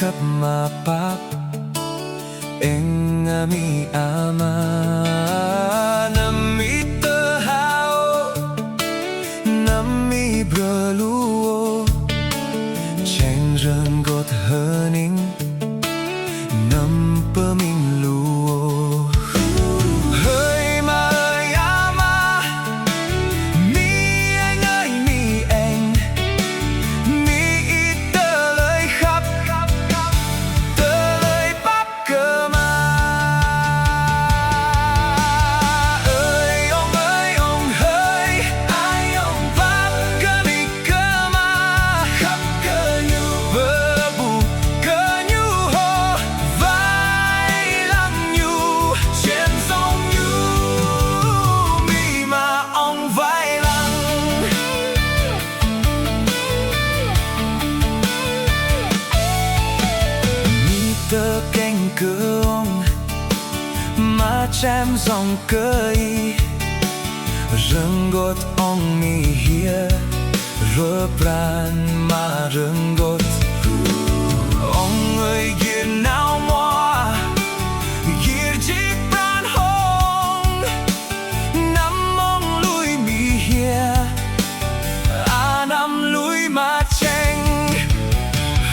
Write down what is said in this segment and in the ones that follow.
khắp mà pap eng ami ama nami tơ hao nami brluo chen rừng gột hơ ninh nằm bơ mình luo hơi mà ơi ama mi anh ơi mi anh mi ít tơ lời khắp tơ lời bắp cơ mà ơi ông hơi ai ông bắp cơ mi cơ mà khắp cơ nhu vơ bù cơ nhu hồ vai lăng nhu trên sông nhu mi mà ông vai lăng mi tơ canh cơ ông mà chém dòng cơ y rừng gột ông mi hia rơ pran mà rừng gột ông ơi ghiền nào moa ghiền chiếc pran hông nắm ông lui mi hia nắm lui mà chênh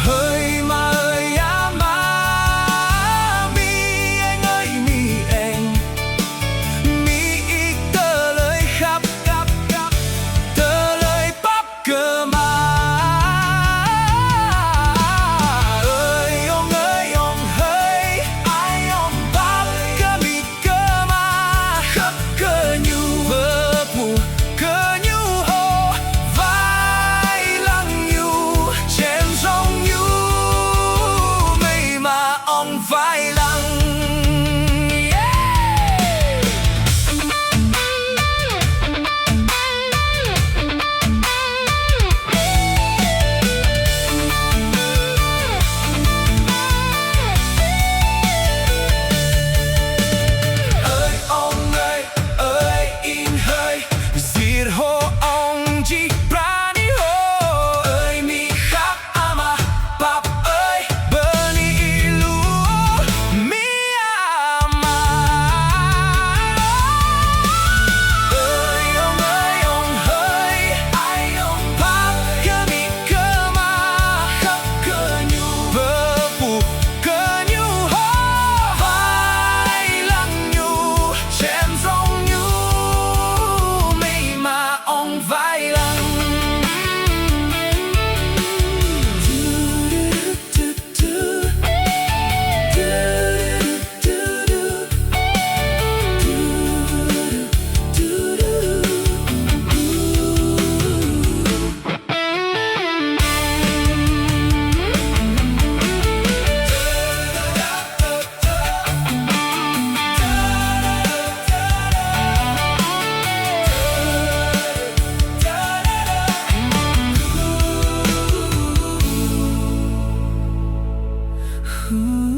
hơi mà ơi mà mi anh ơi mi anh mi ít tơ lời khắp tơ lời bắp cơ mà ơi ông hơi ai ông bắp cơ mi cơ mà khắp cơ nhu vơ bù cơ nhu hồ vai lăng nhu trên sông nhu mây mà ông vai lăng ơi ông ơi in hơi diệt hồ ông chỉ prani hồ ơi mi khắp ama pap ơi berni ilu mi ama ơi ông hơi ai ông pap cơ mi cơ mà khắp cơ nhu vơ bù cơ nhu hồ vai lăng nhu trên sông nhu mi mà ông vai lăng Ooh.